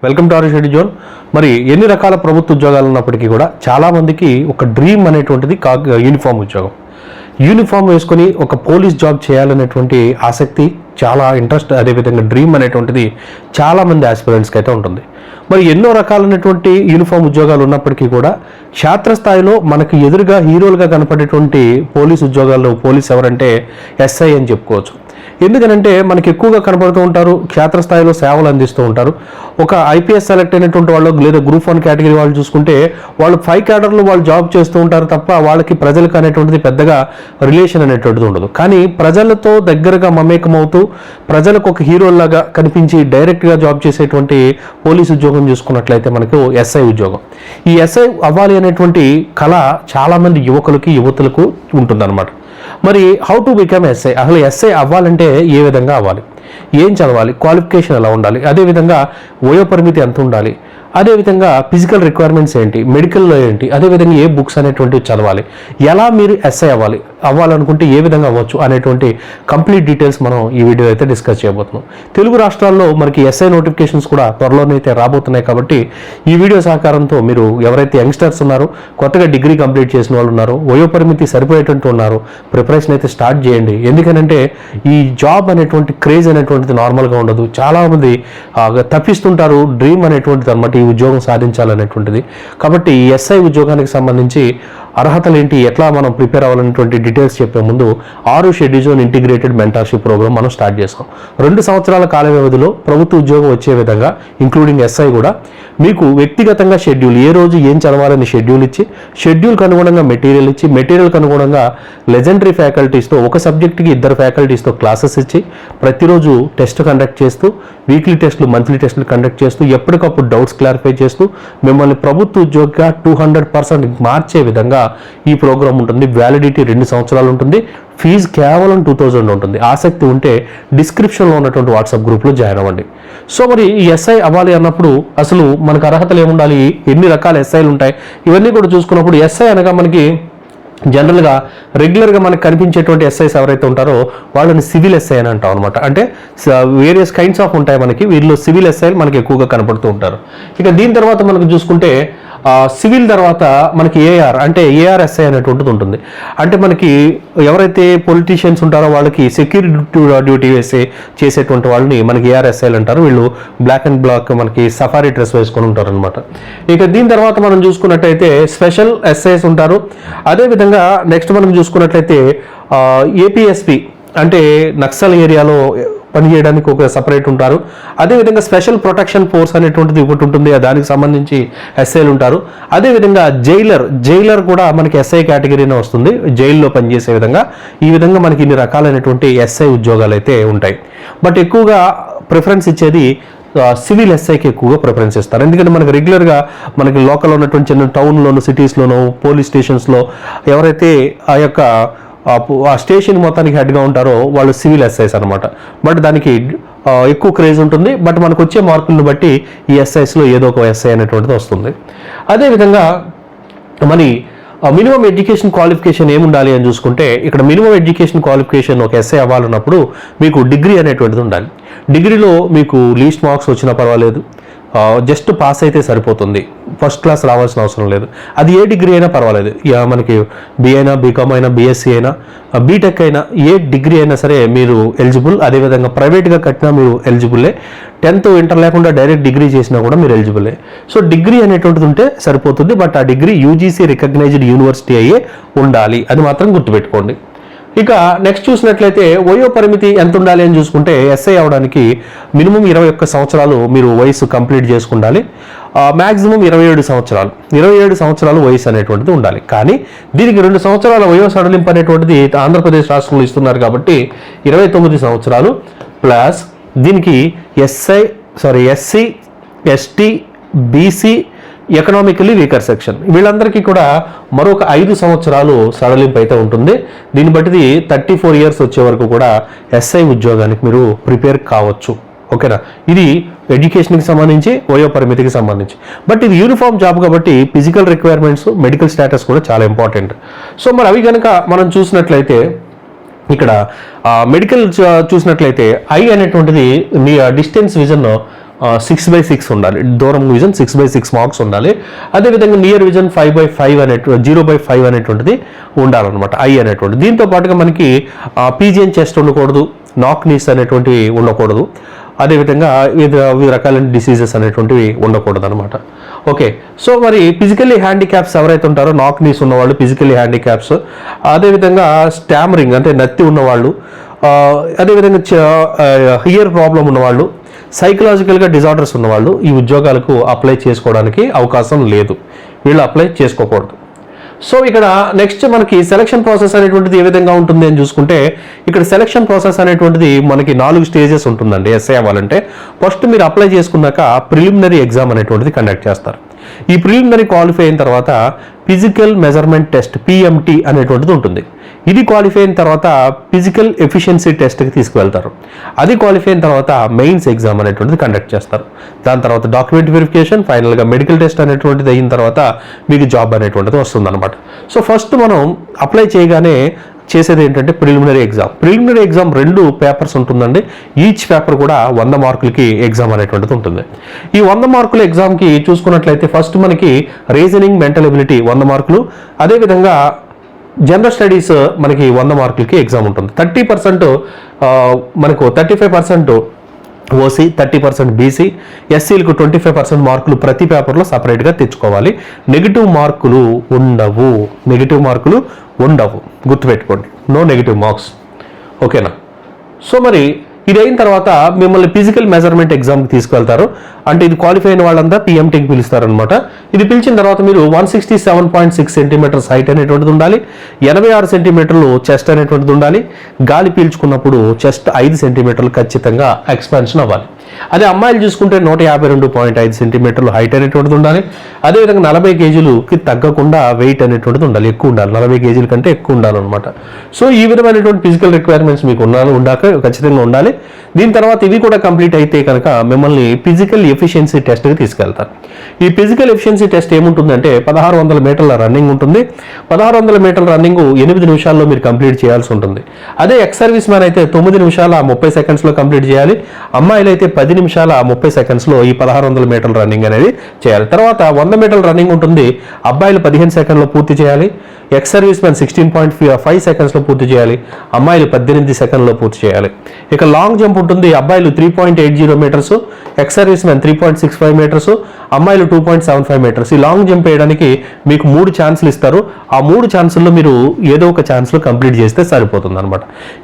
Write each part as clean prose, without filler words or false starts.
Welcome to our schedule zone. మరి ఎన్ని రకాల ప్రభుత్వ ఉద్యోగాలు ఉన్నప్పటికీ కూడా చాలామందికి ఒక డ్రీమ్ అనేటువంటిది యూనిఫామ్ ఉద్యోగం. యూనిఫామ్ వేసుకొని ఒక పోలీస్ జాబ్ చేయాలనేటువంటి ఆసక్తి, చాలా ఇంట్రెస్ట్, అదేవిధంగా డ్రీమ్ అనేటువంటిది చాలామంది ఆస్పిరెంట్స్కి అయితే ఉంటుంది. మరి ఎన్నో రకాలైనటువంటి యూనిఫామ్ ఉద్యోగాలు ఉన్నప్పటికీ కూడా క్షేత్రస్థాయిలో మనకు ఎదురుగా హీరోలుగా కనపడేటువంటి పోలీస్ ఉద్యోగాల్లో పోలీస్ ఎవరంటే ఎస్ఐ అని చెప్పుకోవచ్చు. ఎందుకనంటే మనకి ఎక్కువగా కనబడుతూ ఉంటారు, క్షేత్రస్థాయిలో సేవలు అందిస్తూ ఉంటారు. ఒక ఐపీఎస్ సెలెక్ట్ అయినటువంటి వాళ్ళు లేదా గ్రూప్ 1 కేటగిరీ వాళ్ళు చూసుకుంటే వాళ్ళు 5 క్యాడర్లో వాళ్ళు జాబ్ చేస్తూ ఉంటారు తప్ప వాళ్ళకి ప్రజలకు అనేటువంటిది పెద్దగా రిలేషన్ అనేటువంటిది ఉండదు. కానీ ప్రజలతో దగ్గరగా మమేకమవుతూ ప్రజలకు ఒక హీరోలాగా కనిపించి డైరెక్ట్గా జాబ్ చేసేటువంటి పోలీస్ ఉద్యోగం చూసుకున్నట్లయితే మనకు ఎస్ఐ ఉద్యోగం. ఈ ఎస్ఐ అవ్వాలి అనేటువంటి కళ చాలామంది యువతులకు ఉంటుందన్నమాట. మరి హౌ టు బికమ్ ఎస్ఐ, అసలు ఎస్ఐ అవ్వాలంటే ఏ విధంగా అవ్వాలి, ఏం చదవాలి, క్వాలిఫికేషన్ ఎలా ఉండాలి, అదేవిధంగా వయోపరిమితి ఎంత ఉండాలి, అదేవిధంగా ఫిజికల్ రిక్వైర్మెంట్స్ ఏంటి, మెడికల్లో ఏంటి, అదేవిధంగా ఏ బుక్స్ అనేటువంటివి చదవాలి, ఎలా మీరు ఎస్ఐ అవ్వాలనుకుంటే ఏ విధంగా అవ్వచ్చు అనేటువంటి కంప్లీట్ డీటెయిల్స్ మనం ఈ వీడియో అయితే డిస్కస్ చేయబోతున్నాం. తెలుగు రాష్ట్రాల్లో మనకి ఎస్ఐ నోటిఫికేషన్స్ కూడా త్వరలోనే అయితే రాబోతున్నాయి. కాబట్టి ఈ వీడియో సహకారంతో మీరు ఎవరైతే యంగ్స్టర్స్ ఉన్నారో, కొత్తగా డిగ్రీ కంప్లీట్ చేసిన వాళ్ళు ఉన్నారో, వయోపరిమితి సరిపోయేటువంటి ఉన్నారో ప్రిపరేషన్ అయితే స్టార్ట్ చేయండి. ఎందుకనంటే ఈ జాబ్ అనేటువంటి క్రేజ్ అనేటువంటిది నార్మల్గా ఉండదు. చాలామంది తప్పిస్తుంటారు డ్రీమ్ అనేటువంటిది అనమాట, ఈ ఉద్యోగం సాధించాలనేటువంటిది. కాబట్టి ఈ ఎస్ఐ ఉద్యోగానికి సంబంధించి అర్హతలు ఏంటి, ఎట్లా మనం ప్రిపేర్ అవ్వాలనేటువంటి డీటెయిల్స్ చెప్పే ముందు our schedule zone integrated mentorship program మనం స్టార్ట్ చేస్తాం. 2 సంవత్సరాల కాల వ్యవధిలో ప్రభుత్వ ఉద్యోగం వచ్చే విధంగా ఇంక్లూడింగ్ ఎస్ఐ కూడా మీకు వ్యక్తిగతంగా షెడ్యూల్, ఏ రోజు ఏం చదవాలని షెడ్యూల్ ఇచ్చి, షెడ్యూల్కి అనుగుణంగా మెటీరియల్ ఇచ్చి, మెటీరియల్కి అనుగుణంగా లెజెండరీ ఫ్యాకల్టీస్తో ఒక సబ్జెక్ట్కి 2 ఫ్యాకల్టీస్తో క్లాసెస్ ఇచ్చి, ప్రతిరోజు టెస్ట్ కండక్ట్ చేస్తూ, వీక్లీ టెస్టులు, మంత్లీ టెస్టులు కండక్ట్ చేస్తూ, ఎప్పటికప్పుడు డౌట్స్ క్లారిఫై చేస్తూ మిమ్మల్ని ప్రభుత్వ ఉద్యోగిగా 200% మార్చే విధంగా ఈ ప్రోగ్రామ్ ఉంటుంది. వ్యాలిడిటీ 2 సంవత్సరాలు ఉంటుంది. ఫీజు కేవలం 2000 ఉంటుంది. ఆసక్తి ఉంటే డిస్క్రిప్షన్లో ఉన్నటువంటి వాట్సాప్ గ్రూప్లో జాయిన్ అవ్వండి. సో మరి ఈ ఎస్ఐ అవ్వాలి అన్నప్పుడు అసలు మనకు అర్హతలు ఏముండాలి, ఎన్ని రకాల ఎస్ఐలు ఉంటాయి, ఇవన్నీ కూడా చూసుకున్నప్పుడు ఎస్ఐ అనగా మనకి జనరల్గా రెగ్యులర్గా మనకు కనిపించేటువంటి ఎస్ఐస్ ఎవరైతే ఉంటారో వాళ్ళని సివిల్ ఎస్ఐ అని అంటాం అనమాట. అంటే వేరియస్ కైండ్స్ ఆఫ్ ఉంటాయి మనకి, వీళ్ళు సివిల్ ఎస్ఐలు మనకి ఎక్కువగా కనపడుతూ ఉంటారు. ఇక దీని తర్వాత మనకు చూసుకుంటే సివిల్ తర్వాత మనకి ఏఆర్ అంటే ఏఆర్ఎస్ఐ అనేటువంటిది ఉంటుంది. అంటే మనకి ఎవరైతే పొలిటీషియన్స్ ఉంటారో వాళ్ళకి సెక్యూరిటీ డ్యూటీ చేసేటువంటి వాళ్ళని మనకి ఏఆర్ఎస్ఐలు అంటారు. వీళ్ళు బ్లాక్ అండ్ బ్లాక్ మనకి సఫారీ డ్రెస్ వేసుకొని ఉంటారు అనమాట. ఇక దీని తర్వాత మనం చూసుకున్నట్టయితే స్పెషల్ ఎస్ఐస్ ఉంటారు. అదేవిధంగా నెక్స్ట్ మనం చూసుకున్నట్లయితే ఏపీఎస్పి అంటే నక్సల్ ఏరియాలో పనిచేయడానికి ఒక సపరేట్ ఉంటారు. అదేవిధంగా స్పెషల్ ప్రొటెక్షన్ ఫోర్స్ అనేటువంటిది ఒకటి ఉంటుంది, దానికి సంబంధించి ఎస్ఐలు ఉంటారు. అదేవిధంగా జైలర్ కూడా మనకి ఎస్ఐ కేటగిరీనే వస్తుంది, జైల్లో పనిచేసే విధంగా. ఈ విధంగా మనకి ఇన్ని రకాలైనటువంటి ఎస్ఐ ఉద్యోగాలు అయితే ఉంటాయి. బట్ ఎక్కువగా ప్రిఫరెన్స్ ఇచ్చేది సివిల్ ఎస్ఐకి ఎక్కువగా ప్రిఫరెన్స్ ఇస్తారు. ఎందుకంటే మనకి రెగ్యులర్గా మనకి లోకల్ ఉన్నటువంటి చిన్న టౌన్లోను, సిటీస్లోను, పోలీస్ స్టేషన్స్లో ఎవరైతే ఆ స్టేషన్ మొత్తానికి హెడ్గా ఉంటారో వాళ్ళు సివిల్ ఎస్ఐస్ అనమాట. బట్ దానికి ఎక్కువ క్రేజ్ ఉంటుంది. బట్ మనకు వచ్చే మార్కులను బట్టి ఈ ఎస్ఐస్లో ఏదో ఒక ఎస్ఐ అనేటువంటిది వస్తుంది. అదేవిధంగా మరి మినిమం ఎడ్యుకేషన్ క్వాలిఫికేషన్ ఏముండాలి అని చూసుకుంటే, ఇక్కడ మినిమం ఎడ్యుకేషన్ క్వాలిఫికేషన్ ఒక ఎస్ఐ అవ్వాలన్నప్పుడు మీకు డిగ్రీ అనేటువంటిది ఉండాలి. డిగ్రీలో మీకు లీస్ట్ మార్క్స్ వచ్చినా పర్వాలేదు, జస్ట్ పాస్ అయితే సరిపోతుంది, ఫస్ట్ క్లాస్ రావాల్సిన అవసరం లేదు. అది ఏ డిగ్రీ అయినా పర్వాలేదు, మనకి బి అయినా, బీకామ్ అయినా, బీఎస్సీ అయినా, బీటెక్ అయినా, ఏ డిగ్రీ అయినా సరే మీరు ఎలిజిబుల్. అదేవిధంగా ప్రైవేట్గా కట్టినా మీరు ఎలిజిబుల్లే. 10th ఇంటర్ లేకుండా డైరెక్ట్ డిగ్రీ చేసినా కూడా మీరు ఎలిజిబుల్లే. సో డిగ్రీ అనేటువంటిది ఉంటే సరిపోతుంది. బట్ ఆ డిగ్రీ యూజీసీ రికగ్నైజ్డ్ యూనివర్సిటీ అయ్యే ఉండాలి, అది మాత్రం గుర్తుపెట్టుకోండి. ఇక నెక్స్ట్ చూసినట్లయితే వయో పరిమితి ఎంత ఉండాలి అని చూసుకుంటే, ఎస్ఐ అవడానికి మినిమం 21 సంవత్సరాలు మీరు వయసు కంప్లీట్ చేసుకుండాలి. మ్యాక్సిమం 27 సంవత్సరాలు, 27 సంవత్సరాలు వయసు అనేటువంటిది ఉండాలి. కానీ దీనికి 2 సంవత్సరాల వయో సడలింపు అనేటువంటిది ఆంధ్రప్రదేశ్ రాష్ట్రంలో ఇస్తున్నారు. కాబట్టి 29 సంవత్సరాలు ప్లస్ దీనికి SC, ST, BC, economically weaker section వీళ్ళందరికీ కూడా మరొక 5 సంవత్సరాలు సడలింపు అయితే ఉంటుంది. దీన్ని బట్టి 34 ఇయర్స్ వచ్చే వరకు కూడా ఎస్ఐ ఉద్యోగానికి మీరు ప్రిపేర్ కావచ్చు. ఓకేనా, ఇది ఎడ్యుకేషన్కి సంబంధించి, వయో పరిమితికి సంబంధించి. బట్ ఇది యూనిఫామ్ జాబ్ కాబట్టి ఫిజికల్ రిక్వైర్మెంట్స్, మెడికల్ స్టేటస్ కూడా చాలా ఇంపార్టెంట్. సో మరి అవి కనుక మనం చూసినట్లయితే ఇక్కడ మెడికల్ చూసినట్లయితే ఐ అనేటువంటిది డిస్టెన్స్ విజన్ 6/6 ఉండాలి. దూరం విజన్ 6/6 మార్క్స్ ఉండాలి. అదేవిధంగా నియర్ విజన్ 5/5 0/5 అనేటువంటిది ఉండాలన్నమాట, ఐ అనేటువంటిది. దీంతో పాటుగా మనకి పీజియన్ చెస్ట్ ఉండకూడదు, నాక్ నీస్ అనేటువంటివి ఉండకూడదు. అదేవిధంగా వివిధ రకాలైన డిసీజెస్ అనేటువంటివి ఉండకూడదు అనమాట. ఓకే, సో మరి ఫిజికల్లీ హ్యాండిక్యాప్స్ ఎవరైతే ఉంటారో, నాక్ నీస్ ఉన్నవాళ్ళు, ఫిజికల్లీ హ్యాండిక్యాప్స్, అదేవిధంగా స్టామరింగ్ అంటే నత్తి ఉన్నవాళ్ళు, అదేవిధంగా హియర్ ప్రాబ్లం ఉన్నవాళ్ళు, సైకలాజికల్గా డిజార్డర్స్ ఉన్నవాళ్ళు ఈ ఉద్యోగాలకు అప్లై చేసుకోవడానికి అవకాశం లేదు, వీళ్ళు అప్లై చేసుకోకూడదు. సో ఇక్కడ నెక్స్ట్ మనకి సెలక్షన్ ప్రాసెస్ అనేటువంటిది ఏ విధంగా ఉంటుంది అని చూసుకుంటే, ఇక్కడ సెలక్షన్ ప్రాసెస్ అనేటువంటిది మనకి 4 స్టేజెస్ ఉంటుందండి. ఎస్ఐ అవ్వాలంటే ఫస్ట్ మీరు అప్లై చేసుకున్నాక ప్రిలిమినరీ ఎగ్జామ్ అనేటువంటిది కండక్ట్ చేస్తారు. ఈ ప్రిలిమినరీ క్వాలిఫై అయిన తర్వాత ఫిజికల్ మెజర్మెంట్ టెస్ట్ పిఎంటి అనేటువంటిది ఉంటుంది. ఇది క్వాలిఫై అయిన తర్వాత ఫిజికల్ ఎఫిషియన్సీ టెస్ట్కి తీసుకువెళ్తారు. అది క్వాలిఫై అయిన తర్వాత మెయిన్స్ ఎగ్జామ్ అనేటువంటిది కండక్ట్ చేస్తారు. దాని తర్వాత డాక్యుమెంట్ వెరిఫికేషన్, ఫైనల్గా మెడికల్ టెస్ట్ అనేటువంటిది అయిన తర్వాత మీకు జాబ్ అనేటువంటిది వస్తుందన్నమాట. సో ఫస్ట్ మనం అప్లై చేయగానే చేసేది ఏంటంటే preliminary exam. Preliminary exam 2 papers ఉంటుందండి. ఈచ్ పేపర్ కూడా 100 మార్కులకి ఎగ్జామ్ అనేటువంటిది ఉంటుంది. ఈ 100 మార్కుల ఎగ్జామ్కి చూసుకున్నట్లయితే ఫస్ట్ మనకి రీజనింగ్, మెంటల్ ఎబిలిటీ 100 మార్కులు, అదేవిధంగా జనరల్ స్టడీస్ మనకి 100 మార్కులకి ఎగ్జామ్ ఉంటుంది. 30% మనకు 35% ఓసీ, 30% బీసీ, ఎస్సీలకు 25% మార్కులు ప్రతి పేపర్లో సపరేట్గా తెచ్చుకోవాలి. నెగిటివ్ మార్కులు ఉండవు, గుర్తుపెట్టుకోండి, నో నెగిటివ్ మార్క్స్. ఓకేనా? సో మరి ఇది అయిన తర్వాత మిమ్మల్ని ఫిజికల్ మెజర్మెంట్ ఎగ్జామ్కి తీసుకెళ్తారు. అంటే ఇది క్వాలిఫై అయిన వాళ్ళంతా పిఎంటీకి పిలుస్తారనమాట. ఇది పిలిచిన తర్వాత మీరు 167.6 సెంటీమీటర్స్ హైట్ అనేటువంటిది ఉండాలి, 86 సెంటీమీటర్లు చెస్ట్ అనేటువంటిది ఉండాలి. గాలి పీల్చుకున్నప్పుడు చెస్ట్ 5 సెంటీమీటర్లు ఖచ్చితంగా ఎక్స్పాన్షన్ అవ్వాలి. అదే అమ్మాయిలు చూసుకుంటే 152.5 సెంటీమీటర్లు హైట్ అనేటువంటిది ఉండాలి. అదేవిధంగా 40 కేజీలకి తగ్గకుండా వెయిట్ అనేటువంటిది ఉండాలి, ఎక్కువ ఉండాలి, 40 కేజీల కంటే ఎక్కువ ఉండాలన్నమాట. సో ఈ విధమైనటువంటి ఫిజికల్ రిక్వైర్మెంట్స్ మీకు ఉండాక ఖచ్చితంగా ఉండాలి. దీని తర్వాత ఇవి కూడా కంప్లీట్ అయితే కనుక మిమ్మల్ని ఫిజికల్ ఎఫిషియన్సీ టెస్ట్కి తీసుకెళ్తారు. ఈ ఫిజికల్ ఎఫిషియన్సీ టెస్ట్ ఏముంటుందంటే 1600 మీటర్ల రన్నింగ్ ఉంటుంది. 1600 మీటర్ల రన్నింగ్ 8 నిమిషాల్లో మీరు కంప్లీట్ చేయాల్సి ఉంటుంది. అదే ఎక్స్ సర్వీస్ మ్యాన్ అయితే 9 నిమిషాల 30 సెకండ్స్లో కంప్లీట్ చేయాలి. అమ్మాయిలు అయితే 10 నిమిషాల 30 సెకండ్స్లో ఈ 1600 మీటర్ల రన్నింగ్ అనేది చేయాలి. తర్వాత 100 మీటర్ల రన్నింగ్ ఉంటుంది. అబ్బాయిలు 15 సెకండ్లో పూర్తి చేయాలి. ఎక్స్ సర్వీస్ మ్యాన్ 16.5 సెకండ్స్లో పూర్తి చేయాలి. అమ్మాయిలు 18 సెకండ్లో పూర్తి చేయాలి. ఇక లాంగ్ జంప్ ఉంటుంది. అబ్బాయిలు 3.80 meters, ex service man 3.65 meters, అమ్మాయిలు 2.75 మీటర్స్. ఈ లాంగ్ జంప్ వేయడానికి మీకు 3 ఛాన్సులు ఇస్తారు. ఆ 3 ఛాన్సుల్లో మీరు ఏదో ఒక ఛాన్స్లో కంప్లీట్ చేస్తే సరిపోతుంది అనమాట.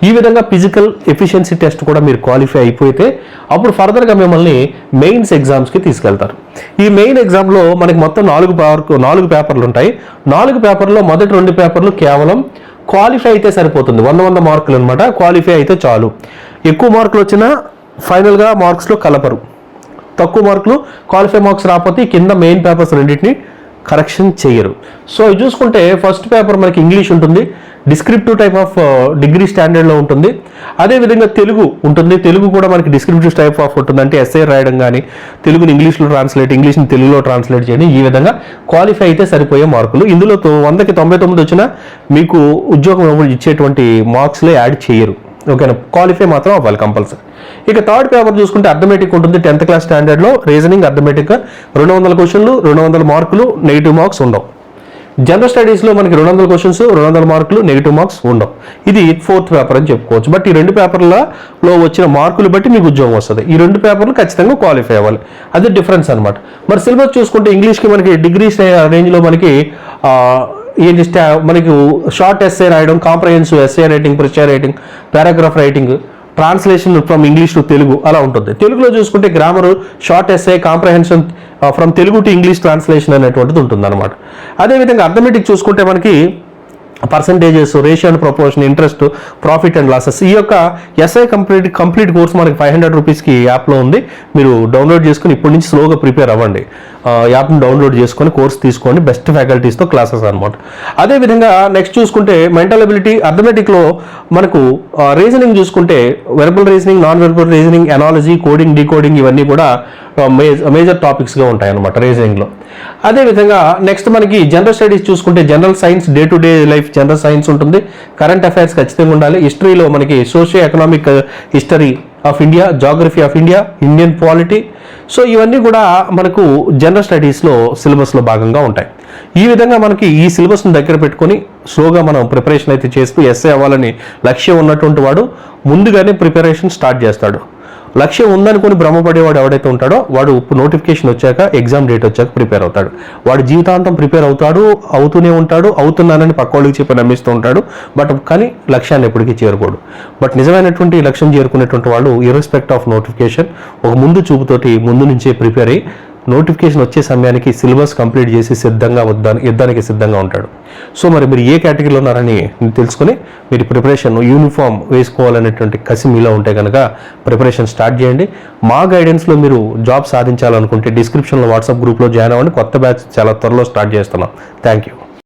ఈ విధంగా ఫిజికల్ ఎఫిషియన్సీ టెస్ట్ కూడా మీరు క్వాలిఫై అయిపోతే అప్పుడు ఫర్దర్గా మిమ్మల్ని మెయిన్స్ ఎగ్జామ్స్కి తీసుకెళ్తారు. ఈ మెయిన్ ఎగ్జామ్లో మనకి మొత్తం 4 పేపర్లు ఉంటాయి. 4 పేపర్లో మొదటి 2 పేపర్లు కేవలం క్వాలిఫై అయితే సరిపోతుంది, 100 మార్కులు అనమాట. క్వాలిఫై అయితే చాలు. ఎక్కువ మార్కులు వచ్చినా ఫైనల్గా మార్క్స్లో కలపరు. తక్కువ మార్కులు క్వాలిఫై మార్క్స్ రాకపోతే కింద మెయిన్ పేపర్స్ రెండింటిని కరెక్షన్ చేయరు. సో ఇది చూసుకుంటే ఫస్ట్ పేపర్ మనకి ఇంగ్లీష్ ఉంటుంది, డిస్క్రిప్టివ్ టైప్ ఆఫ్ డిగ్రీ స్టాండర్డ్లో ఉంటుంది. అదేవిధంగా తెలుగు ఉంటుంది. తెలుగు కూడా మనకి డిస్క్రిప్టివ్ టైప్ ఆఫ్ ఉంటుంది. అంటే ఎస్ఏ రాయడం కానీ, తెలుగుని ఇంగ్లీష్లో ట్రాన్స్లేట్, ఇంగ్లీష్ని తెలుగులో ట్రాన్స్లేట్ చేయడం, ఈ విధంగా క్వాలిఫై అయితే సరిపోయే మార్కులు. ఇందులో 100కి 99 వచ్చినా మీకు ఉద్యోగం ఇచ్చేటువంటి మార్క్స్లో యాడ్ చేయరు. ఓకేనా? క్వాలిఫై మాత్రం అవ్వాలి కంపల్సరీ. ఇక థర్డ్ పేపర్ చూసుకుంటే అర్థమెటిక్ ఉంటుంది. 10th క్లాస్ స్టాండర్డ్లో రీజనింగ్ అర్థమెటిక్గా 200 క్వశ్చన్లు, 200 మార్కులు, నెగిటివ్ మార్క్స్ ఉండవు. జనరల్ స్టడీస్లో మనకి 200 క్వశ్చన్స్, 200 మార్కులు, నెగిటివ్ మార్క్స్ ఉండవు. ఇది 4th పేపర్ అని చెప్పుకోవచ్చు. బట్ ఈ 2 పేపర్లలో వచ్చిన మార్కులు బట్టి మీకు ఉద్యోగం వస్తుంది. ఈ 2 పేపర్లు ఖచ్చితంగా క్వాలిఫై అవ్వాలి. అది డిఫరెన్స్ అనమాట. మరి సిలబస్ చూసుకుంటే ఇంగ్లీష్కి మనకి డిగ్రీ రేంజ్లో మనకి మనకి షార్ట్ ఎస్ఏ రాయడం, కాంప్రహెన్సివ్ ఎస్ఏ రైటింగ్, ప్రిచర్ writing, paragraph writing, translation from English to Telugu అలా ఉంటుంది. తెలుగులో చూసుకుంటే grammar, short essay, comprehension from Telugu to English translation అనేటువంటిది ఉంటుంది అనమాట. అదేవిధంగా అర్థమెటిక్ చూసుకుంటే మనకి percentages, ratio and proportion, interest, profit and losses. ఈ యొక్క ఎస్ఐ కంప్లీట్ కోర్స్ మనకి 500 రూపీస్కి యాప్లో ఉంది. మీరు డౌన్లోడ్ చేసుకుని ఇప్పటి నుంచి స్లోగా ప్రిపేర్ అవ్వండి. యాప్ని డౌన్లోడ్ చేసుకొని కోర్స్ తీసుకోండి. బెస్ట్ ఫ్యాకల్టీస్తో క్లాసెస్ అనమాట. అదేవిధంగా నెక్స్ట్ చూసుకుంటే మెంటల్ ఎబిలిటీ అర్థమెటిక్లో మనకు రీజనింగ్ చూసుకుంటే verbal reasoning, non verbal reasoning, analogy, coding, decoding ఇవన్నీ కూడా మేజర్ టాపిక్స్గా ఉంటాయి అనమాట రీజనింగ్లో. అదేవిధంగా నెక్స్ట్ మనకి జనరల్ స్టడీస్ చూసుకుంటే general science, day to day life general science ఉంటుంది. కరెంట్ అఫైర్స్ ఖచ్చితంగా ఉండాలి. హిస్టరీలో మనకి socio economic history, of India, geography of India, Indian polity. So ఇవన్నీ కూడా మనకు జనరల్ స్టడీస్లో సిలబస్లో భాగంగా ఉంటాయి. ఈ విధంగా మనకి ఈ సిలబస్ని దగ్గర పెట్టుకొని స్లోగా మనం ప్రిపరేషన్ అయితే చేస్తూ ఎస్ఏ అవ్వాలని లక్ష్యం ఉన్నటువంటి వాడు ముందుగానే ప్రిపరేషన్ స్టార్ట్ చేస్తాడు. లక్ష్యం ఉందనుకుని భ్రమపడేవాడు ఎవడైతే ఉంటాడో వాడు నోటిఫికేషన్ వచ్చాక, ఎగ్జామ్ డేట్ వచ్చాక ప్రిపేర్ అవుతాడు. వాడు జీవితాంతం ప్రిపేర్ అవుతూనే ఉంటాడు, అవుతున్నానని పక్క వాళ్ళకి చెప్పి నమ్మిస్తూ ఉంటాడు. కానీ లక్ష్యాన్ని ఎప్పటికీ చేరుకోడు. బట్ నిజమైనటువంటి లక్ష్యం చేరుకునేటువంటి వాళ్ళు ఇర్రెస్పెక్ట్ ఆఫ్ నోటిఫికేషన్ ఒక ముందు చూపుతోటి ముందు నుంచే ప్రిపేర్ అయ్యి నోటిఫికేషన్ వచ్చే సమయానికి సిలబస్ కంప్లీట్ చేసి యుద్ధానికి సిద్ధంగా ఉంటాడు. సో మరి మీరు ఏ కేటగిరీలో ఉన్నారని తెలుసుకొని మీరు ప్రిపరేషన్ యూనిఫామ్ వేసుకోవాలనేటువంటి కసి మీలో ఉంటే కనుక ప్రిపరేషన్ స్టార్ట్ చేయండి. మా గైడెన్స్లో మీరు జాబ్ సాధించాలనుకుంటే డిస్క్రిప్షన్లో వాట్సాప్ గ్రూప్లో జాయిన్ అవ్వండి. కొత్త బ్యాచ్ చాలా త్వరలో స్టార్ట్ చేస్తున్నాం. Thank you.